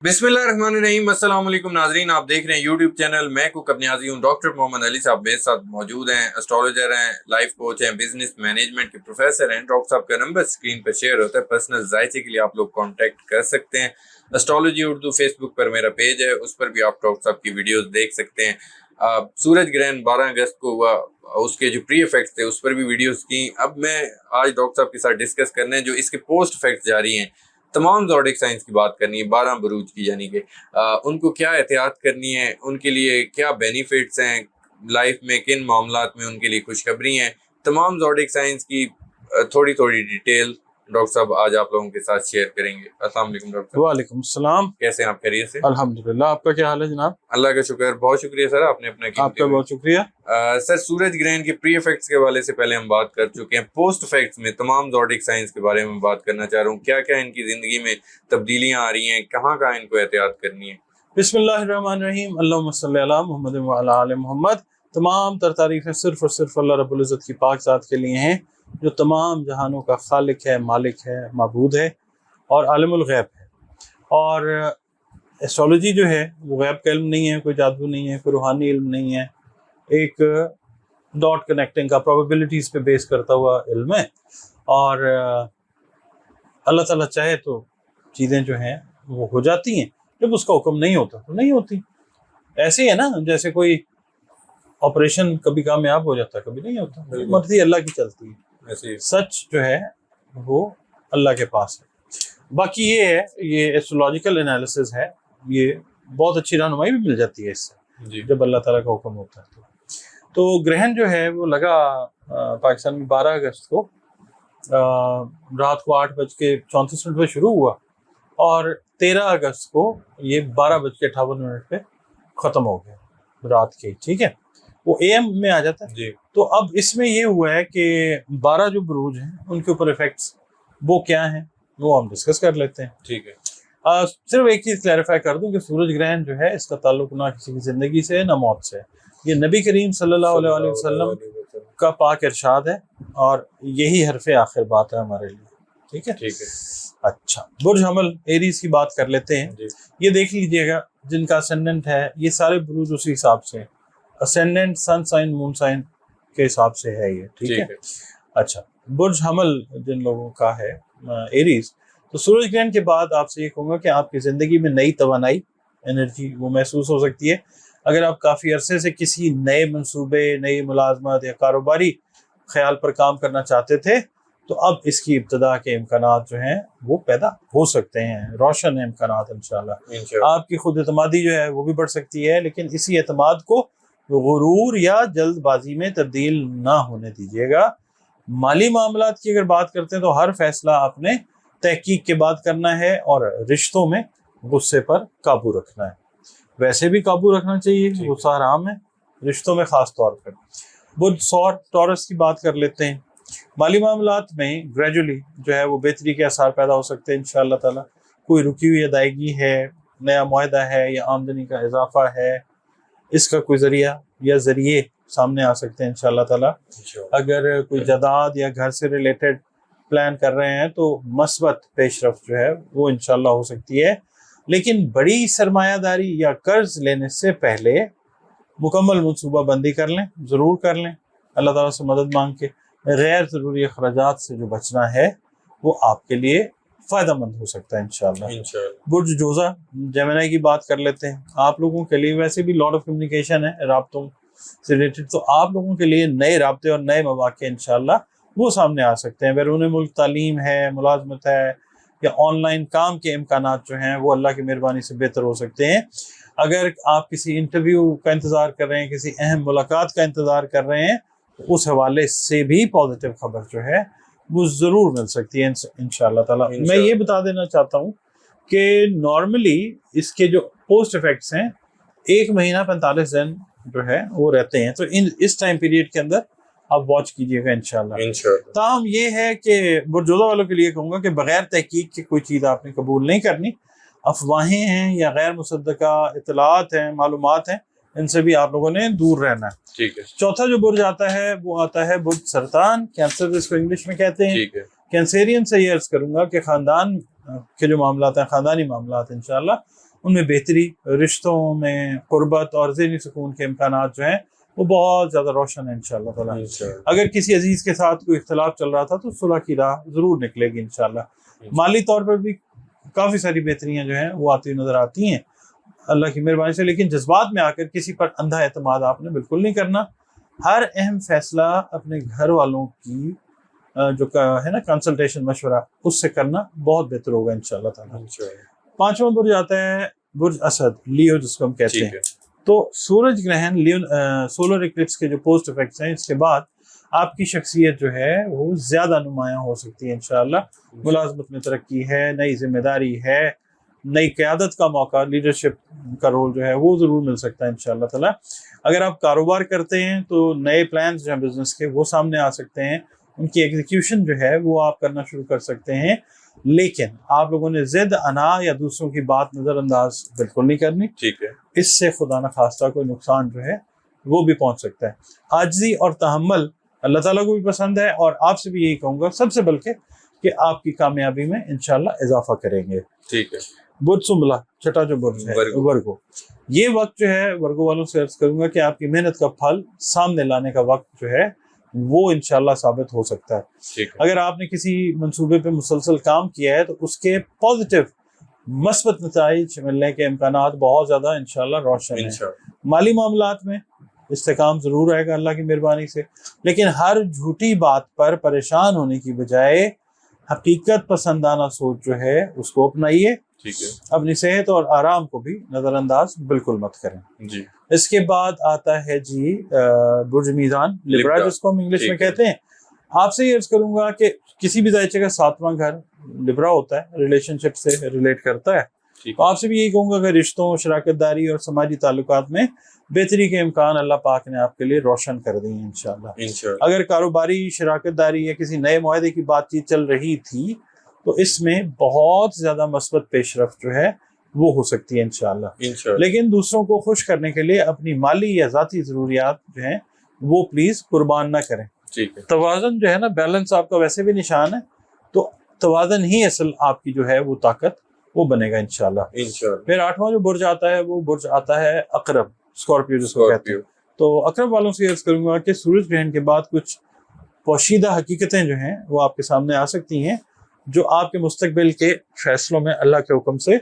बिस्मिल्लाहिर्रहमानिर्रहीम। अस्सलाम वालेकुम नाजरीन, आप देख रहे हैं यूट्यूब चैनल मैं कुक अपने हाजी हूँ। डॉक्टर मोहम्मद अली साहब मेरे साथ मौजूद हैं। एस्ट्रोलॉजर हैं, लाइफ कोच हैं, बिजनेस मैनेजमेंट के प्रोफेसर हैं। डॉक्टर साहब का नंबर स्क्रीन पर शेयर होता है। पर्सनल जायचे के लिए आप लोग कांटेक्ट कर सकते हैं। एस्ट्रोलॉजी उर्दू फेसबुक पर मेरा पेज है, उस पर भी आप डॉक्टर साहब की वीडियोस देख सकते हैं। सूरज ग्रहण 12 अगस्त को हुआ, उसके जो प्री इफेक्ट्स थे उस पर भी वीडियोस की। अब मैं आज डॉक्टर साहब के साथ डिस्कस करने हैं जो इसके पोस्ट इफेक्ट्स जारी हैं। तमाम ज़ोडिक साइंस की बात करनी है, 12 बुरूज की, यानी कि उनको क्या एहतियात करनी है, उनके लिए क्या बेनिफिट्स हैं लाइफ में, किन मामलात में उनके लिए खुशखबरी हैं। तमाम ज़ोडिक साइंस की थोड़ी थोड़ी डिटेल डॉक्टर साहब आज आप लोगों के साथ शेयर करेंगे। अस्सलाम वालेकुम डॉक्टर साहब। वालेकुम सलाम। कैसे हैं आप? खैरियत से? अल्हम्दुलिल्लाह। आपका क्या हाल है जनाब? अल्लाह का शुक्र। बहुत शुक्रिया सर, आपने अपना आपका बहुत शुक्रिया। सर, सूरज ग्रहण के प्री इफेक्ट्स के हवाले से पहले हम बात कर चुके हैं। पोस्ट इफेक्ट्स में तमाम ज़ोडिक साइंस के बारे में बात करना चाह रहा हूँ। क्या क्या इनकी जिंदगी में तब्दीलियां आ रही हैं, कहाँ कहाँ इनको एहतियात करनी है? बिस्मिल्लाहिर्रहमानिर्रहीम। अल्लाहुम्मा सल्ली अला मुहम्मद व अला आले मोहम्मद। तमाम तर तारीफ़ें सिर्फ़ और सिर्फ अल्लाह रब्बुल इज़्ज़त की पाक ज़ात के लिए हैं, जो तमाम जहानों का खालिक है, मालिक है, माबूद है और आलिमुल गैब है। और एस्ट्रोलॉजी जो है वो गैब का इल्म नहीं है, कोई जादू नहीं है, कोई रूहानी इल्म नहीं है। एक डॉट कनेक्टिंग का प्रोबेबिलिटीज़ पे बेस करता हुआ इल्म है। और अल्लाह ताला चाहे तो चीज़ें जो हैं वो हो जाती हैं, जब उसका हुक्म नहीं होता तो नहीं होती। ऐसे ही है ना, जैसे कोई ऑपरेशन कभी कामयाब हो जाता है, कभी नहीं होता। मर्जी अल्लाह की चलती है। ऐसे सच जो है वो अल्लाह के पास है। बाकी ये है, ये एस्ट्रोलॉजिकल एनालिसिस है, ये बहुत अच्छी रहनुमाई भी मिल जाती है इससे जब अल्लाह ताला का हुक्म होता है। तो ग्रहण जो है वो लगा पाकिस्तान में 12 अगस्त को रात को 8:34 पे शुरू हुआ और 13 अगस्त को ये 12:58 पे ख़त्म हो गया रात के। ठीक है, वो AM में आ जाता है जी। तो अब इसमें ये हुआ है कि 12 जो बुरूज हैं उनके ऊपर इफेक्ट्स वो क्या हैं वो हम डिस्कस कर लेते हैं। ठीक है। सिर्फ एक चीज़ क्लैरिफाई कर दूं कि सूरज ग्रहण जो है इसका ताल्लुक ना किसी की ज़िंदगी से ना मौत से। ये नबी करीम सल्लल्लाहु अलैहि वसल्लम का पाक इरशाद है और यही हरफ़े आखिर बात है हमारे लिए। ठीक है, ठीक है। अच्छा, बुर्ज हमल एरीज की बात कर लेते हैं। ये देख लीजिएगा जिनका असेंडेंट है, ये सारे बुरूज उसी हिसाब से ascendant sun sign moon sign के हिसाब से है ये। ठीक है। अच्छा, बुर्ज हमल जिन लोगों का है एरीज, तो सूरज ग्रहण के बाद आपसे ये कहूँगा कि आपकी ज़िंदगी में नई तवानाई, एनर्जी वो महसूस हो सकती है। अगर आप काफ़ी अरसे से किसी नए मंसूबे, नई मुलाजमत या कारोबारी ख्याल पर काम करना चाहते थे, तो अब इसकी इब्तदा के इम्कानात जो हैं वो पैदा हो सकते हैं। रोशन है इम्कानात इंशाल्लाह। आपकी खुद एतमादी जो है वो भी बढ़ सकती है, लेकिन इसी एतमाद को गुरूर या जल्दबाजी में तब्दील ना होने दीजिएगा। माली मामलात की अगर बात करते हैं तो हर फैसला आपने तहकीक के बाद करना है और रिश्तों में गुस्से पर काबू रखना है। वैसे भी काबू रखना चाहिए, गुस्सा हराम है, रिश्तों में खास तौर पर। बुध सौर टॉरस की बात कर लेते हैं। माली मामलात में ग्रेजुअली जो है वो बेहतरी के आसार पैदा हो सकते हैं इंशाअल्लाह ताला। कोई रुकी हुई अदायगी है, नया मुआहदा है या आमदनी का इजाफा है, इसका कोई जरिया या जरिए सामने आ सकते हैं इंशाअल्लाह ताला। अगर कोई जायदाद या घर से रिलेटेड प्लान कर रहे हैं तो मस्बत पेशरफ जो है वो इंशाअल्लाह हो सकती है। लेकिन बड़ी सरमायादारी या कर्ज लेने से पहले मुकम्मल मनसूबा बंदी कर लें, ज़रूर कर लें, अल्लाह ताला से मदद मांग के। गैर ज़रूरी अखराजात से जो बचना है वो आपके लिए फ़ायदा मंद हो सकता है इंशाअल्लाह। बुर्ज जोज़ा जेमिनी की बात कर लेते हैं। आप लोगों के लिए वैसे भी लॉट ऑफ कम्युनिकेशन है राब्तों से रिलेटेड, तो आप लोगों के लिए नए राब्ते और नए मौक़े इंशाअल्लाह वो सामने आ सकते हैं। बैरून मुल्क तालीम है, मुलाजमत है या ऑनलाइन काम के इम्कानात जो हैं वो अल्लाह की मेहरबानी से बेहतर हो सकते हैं। अगर आप किसी इंटरव्यू का इंतज़ार कर रहे हैं, किसी अहम मुलाकात का इंतज़ार कर रहे हैं, तो उस हवाले से भी पॉजिटिव खबर जो है वो ज़रूर मिल सकती है इंशाअल्लाह ताला। मैं ये बता देना चाहता हूँ कि नॉर्मली इसके जो पोस्ट इफेक्ट्स हैं 1 महीना 45 दिन जो है वो रहते हैं, तो इस टाइम पीरियड के अंदर आप वॉच कीजिएगा इंशाअल्लाह। ताहम ये है कि बुर्जोज़ा वालों के लिए कहूँगा कि बगैर तहकीक की कोई चीज़ आपने कबूल नहीं करनी। अफवाहें हैं या गैर मुसद्दका इतलात हैं, मालूमात हैं, इनसे भी आप लोगों ने दूर रहना है। ठीक है। चौथा जो बुर्ज आता है वो आता है बुर्ज सरतान, कैंसर इसको इंग्लिश में कहते हैं। ठीक है। कैंसेरियन से ये अर्ज करूंगा कि खानदान के जो मामलात हैं, खानदानी मामलात इंशाअल्लाह ان میں بہتری، رشتوں میں قربت اور ذہنی سکون کے امکانات جو ہیں وہ بہت زیادہ روشن ہیں انشاءاللہ تعالیٰ۔ اگر کسی عزیز کے ساتھ کوئی اختلاف چل رہا تھا تو صلح کی راہ ضرور نکلے گی انشاءاللہ۔ مالی طور پر بھی کافی ساری بہتریاں جو ہیں وہ آتی نظر آتی ہیں اللہ کی مہربانی سے، لیکن جذبات میں آ کر کسی پر اندھا اعتماد آپ نے بالکل نہیں کرنا۔ ہر اہم فیصلہ اپنے گھر والوں کی جو ہے نا کنسلٹیشن، مشورہ، اس سے کرنا بہت بہتر ہوگا انشاءاللہ تعالیٰ۔ پانچواں برج آتا ہے برج اسد، لیو جس کو ہم کہتے ہیں۔ تو سورج گرہن، سولر ایکلپس کے جو پوسٹ افیکٹس ہیں، اس کے بعد آپ کی شخصیت جو ہے وہ زیادہ نمایاں ہو سکتی ہے انشاءاللہ۔ ملازمت میں ترقی ہے، نئی ذمہ داری ہے، نئی قیادت کا موقع، لیڈرشپ کا رول جو ہے وہ ضرور مل سکتا ہے انشاءاللہ تعالیٰ۔ اگر آپ کاروبار کرتے ہیں تو نئے پلانز جو ہیں بزنس کے وہ سامنے آ سکتے ہیں، ان کی ایگزیکیوشن جو ہے وہ آپ کرنا شروع کر سکتے ہیں، لیکن آپ لوگوں نے ضد، انا یا دوسروں کی بات نظر انداز بالکل نہیں کرنی۔ ٹھیک ہے، اس سے خدا نخواستہ کوئی نقصان جو ہے وہ بھی پہنچ سکتا ہے۔ عاجزی اور تحمل اللہ تعالیٰ کو بھی پسند ہے، اور آپ سے بھی یہی کہوں گا سب سے بلکہ کہ آپ کی کامیابی میں انشاءاللہ اضافہ کریں گے۔ ٹھیک ہے، برج سنبلا، چھٹا جو برج ہے ورگو، یہ وقت جو ہے ورگو والوں سے عرض کروں گا کہ آپ کی محنت کا پھل سامنے لانے کا وقت جو ہے وہ انشاءاللہ ثابت ہو سکتا ہے۔ اگر آپ نے کسی منصوبے پہ مسلسل کام کیا ہے تو اس کے پازیٹیو مثبت نتائج ملنے کے امکانات بہت زیادہ انشاءاللہ روشن ہیں۔ مالی معاملات میں استحکام ضرور رہے گا اللہ کی مہربانی سے، لیکن ہر جھوٹی بات پر پریشان ہونے کی بجائے حقیقت پسندانہ سوچ جو ہے اس کو اپنائیے۔ اپنی صحت اور آرام کو بھی نظر انداز بالکل مت کریں۔ جی، اس کے بعد آتا ہے جی برج میزان، لبرا جس کو ہم انگلش میں کہتے ہیں۔ آپ سے یہ عرض کروں گا کہ کسی بھی ذائچے کا 7واں گھر لبرا ہوتا ہے، ریلیشن شپ سے ریلیٹ کرتا ہے۔ تو آپ سے بھی یہی کہوں گا کہ رشتوں، شراکت داری اور سماجی تعلقات میں بہتری کے امکان اللہ پاک نے آپ کے لیے روشن کر دی ہیں انشاءاللہ۔ اگر کاروباری شراکت داری یا کسی نئے معاہدے کی بات چیت چل رہی تھی تو اس میں بہت زیادہ مثبت پیش رفت جو ہے وہ ہو سکتی ہے انشاءاللہ۔ لیکن دوسروں کو خوش کرنے کے لیے اپنی مالی یا ذاتی ضروریات جو ہیں وہ پلیز قربان نہ کریں۔ توازن جو ہے نا، بیلنس آپ کا ویسے بھی نشان ہے، تو توازن ہی اصل آپ کی جو ہے وہ طاقت وہ بنے گا انشاءاللہ۔ پھر 8واں جو برج آتا ہے وہ برج آتا ہے عقرب، اسکارپیو جس کو کہتے ہیں۔ تو عقرب والوں سے عرض کروں گا کہ سورج گرہن کے بعد کچھ پوشیدہ حقیقتیں جو ہیں وہ آپ کے سامنے آ سکتی ہیں، جو آپ کے مستقبل کے فیصلوں میں اللہ کے حکم سے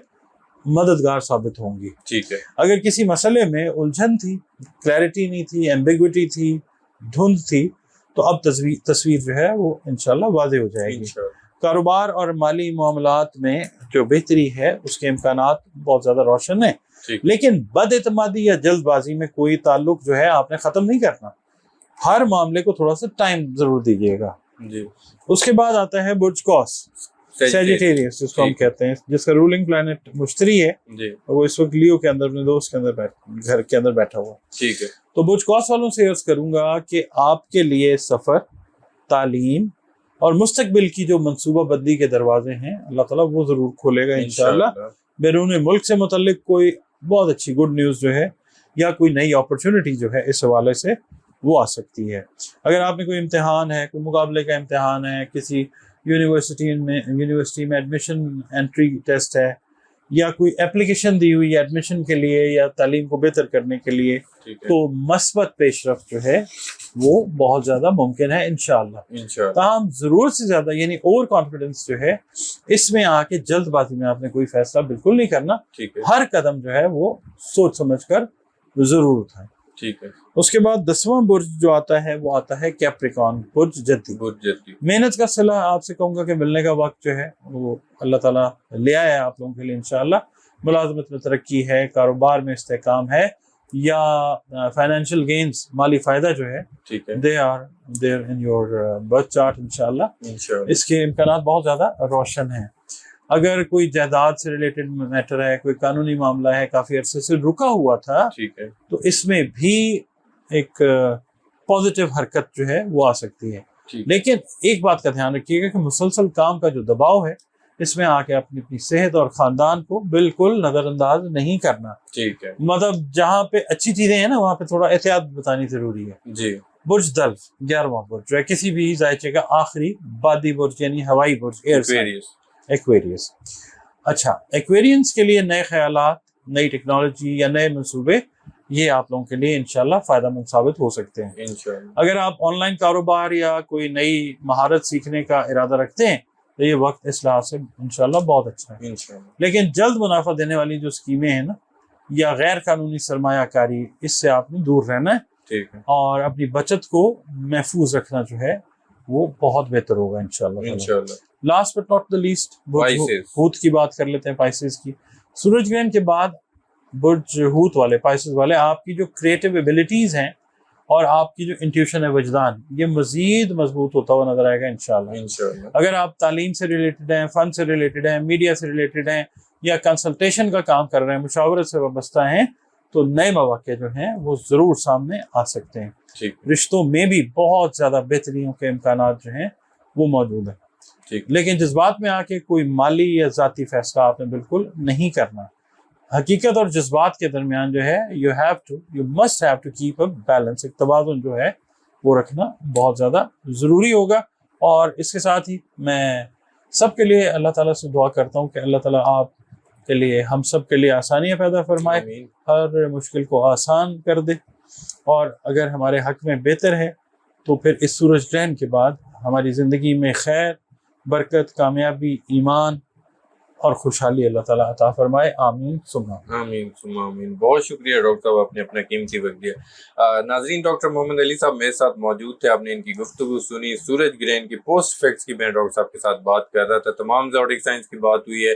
مددگار ثابت ہوں گی۔ ٹھیک ہے، اگر کسی مسئلے میں الجھن تھی، کلیئرٹی نہیں تھی، ایمبیگوٹی تھی، دھند تھی، تو اب تصویر جو ہے وہ انشاءاللہ واضح ہو جائے گی۔ کاروبار اور مالی معاملات میں جو بہتری ہے اس کے امکانات بہت زیادہ روشن ہیں، لیکن بد اعتمادی یا جلد بازی میں کوئی تعلق جو ہے آپ نے ختم نہیں کرنا۔ ہر معاملے کو تھوڑا سا ٹائم ضرور دیجیے گا۔ جی، اس کے بعد آتا ہے برج قوس، سیجیٹیریس جس کو ہم کہتے ہیں، جس کا رولنگ پلانٹ مشتری ہے، وہ اس وقت لیو کے اندر اپنے دوست کے اندر گھر کے اندر بیٹھا ہوا۔ ٹھیک ہے، تو برج قوس والوں سے عرض کروں گا کہ آپ کے لیے سفر، تعلیم اور مستقبل کی جو منصوبہ بندی کے دروازے ہیں اللہ تعالیٰ وہ ضرور کھولے گا انشاءاللہ۔ بیرون ملک سے متعلق کوئی بہت اچھی گڈ نیوز جو ہے یا کوئی نئی اپرچونٹی جو ہے اس حوالے سے وہ آ سکتی ہے۔ اگر آپ نے کوئی امتحان ہے، کوئی مقابلے کا امتحان ہے، کسی یونیورسٹی میں ایڈمیشن انٹری ٹیسٹ ہے، یا کوئی اپلیکیشن دی ہوئی ایڈمیشن کے لیے یا تعلیم کو بہتر کرنے کے لیے، تو مثبت پیش رفت جو ہے وہ بہت زیادہ ممکن ہے انشاءاللہ۔ تاہم ضرورت سے زیادہ یعنی اوور کانفیڈنس جو ہے اس میں آ کے جلد بازی میں آپ نے کوئی فیصلہ بالکل نہیں کرنا۔ ہر قدم جو ہے وہ سوچ سمجھ کر ضرور اٹھائیں۔ ٹھیک ہے، اس کے بعد 10واں برج جو آتا ہے وہ آتا ہے کیپریکارن، برج جدی۔ محنت کا صلہ آپ سے کہوں گا کہ ملنے کا وقت جو ہے وہ اللہ تعالیٰ لے آیا ہے آپ لوگوں کے لیے انشاءاللہ۔ ملازمت میں ترقی ہے، کاروبار میں استحکام ہے، یا فائنینشیل گینز، مالی فائدہ جو ہے they are there in your birth chart انشاءاللہ۔ اس کے امکانات بہت زیادہ روشن ہیں۔ اگر کوئی جائیداد سے ریلیٹڈ میٹر ہے، کوئی قانونی معاملہ ہے، کافی عرصے سے رکا ہوا تھا، تو اس میں بھی ایک پازیٹیو حرکت جو ہے وہ آ سکتی ہے۔ لیکن ایک بات کا دھیان رکھیے گا کہ مسلسل کام کا جو دباؤ ہے اس میں آ کے اپنی صحت اور خاندان کو بالکل نظر انداز نہیں کرنا۔ ٹھیک ہے، مطلب جہاں پہ اچھی چیزیں ہیں نا وہاں پہ تھوڑا احتیاط بتانی ضروری ہے۔ جی، برج دلف 11واں برج جو ہے کسی بھی ذائچے کا آخری بادی برج یعنی ہوائی برج، ایکویریس۔ اچھا، ایکویرینس کے لیے نئے خیالات، नई टेक्नोलॉजी या नए मंसूबे, ये आप लोगों के लिए इंशाल्लाह फ़ायदा मंद साबित हो सकते हैं। इंशाल्लाह। अगर आप ऑनलाइन कारोबार या कोई नई महारत सीखने का इरादा रखते हैं तो ये वक्त इस लिहाज से इंशाल्लाह बहुत अच्छा है। इंशाल्लाह। लेकिन जल्द मुनाफा देने वाली जो स्कीमें हैं ना, या गैर कानूनी सरमायाकारी, इससे आपने दूर रहना है ठीक है। और अपनी बचत को महफूज रखना जो है वो बहुत बेहतर होगा इंशाल्लाह। इंशाल्लाह। Last but not the least, Pisces। हूत की बात कर लेते हैं, पाइसेस की। सूरज ग्रहण के बाद बुर्ज हूत वाले, पाइसेस वाले, आपकी जो क्रिएटिव एबिलिटीज हैं और आपकी जो इंट्यूशन है, वजदान, ये मजीद मजबूत होता हुआ नजर आएगा इंशाल्लाह। इंशाल्लाह। अगर आप तालीम से रिलेटेड हैं, फन से रिलेटेड हैं, मीडिया से रिलेटेड हैं या कंसल्टेशन का काम कर रहे हैं, मुशावरत से वाबस्ता हैं, तो नए मौके जो हैं वो ज़रूर सामने आ सकते हैं। ठीक। रिश्तों में भी बहुत ज़्यादा बेहतरीन के इम्कानात जो हैं वो मौजूद हैं। ठीक। लेकिन जज्बात में आके कोई माली या ज़ाती फैसला आपने बिल्कुल नहीं करना। हकीकत और जज्बात के दरमियान जो है you must have to keep a balance, एक तवाज़ुन जो है वो रखना बहुत ज़्यादा ज़रूरी होगा। और इसके साथ ही मैं सबके लिए अल्लाह ताला से दुआ करता हूँ कि अल्लाह ताला आप के लिए, हम सब के लिए आसानियाँ पैदा फरमाए, हर मुश्किल को आसान कर दे। और अगर हमारे हक में बेहतर है तो फिर इस सूरज ग्रहण के बाद हमारी ज़िंदगी में खैर, बरकत, कामयाबी, ईमान और खुशहाली अल्लाह ताला अता फरमाए। आमीन सुम्मा आमीन सुम्मा आमीन। बहुत शुक्रिया डॉक्टर साहब, आपने अपना कीमती वक्त दिया। नाजरीन, डॉक्टर मोहम्मद अली साहब मेरे साथ मौजूद थे, आपने इनकी गुफ्तगू सुनी। सूरज ग्रहण की पोस्ट इफेक्ट्स की मैं डॉक्टर साहब के साथ बात कर रहा था। तमाम ज़ोडिक साइंस की बात हुई है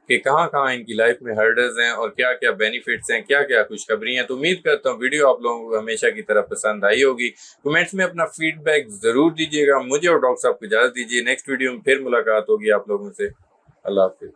कि कहाँ कहाँ इनकी लाइफ में हर्डल्स हैं और क्या क्या बेनिफिट्स हैं, क्या क्या खुशखबरी हैं। तो उम्मीद करता हूँ वीडियो आप लोगों को हमेशा की तरह पसंद आई होगी। कमेंट्स में अपना फीडबैक ज़रूर दीजिएगा। मुझे और डॉक्टर साहब को इजाज़त दीजिए, नेक्स्ट वीडियो में फिर मुलाकात होगी आप लोगों से। अल्लाह हाफिज़।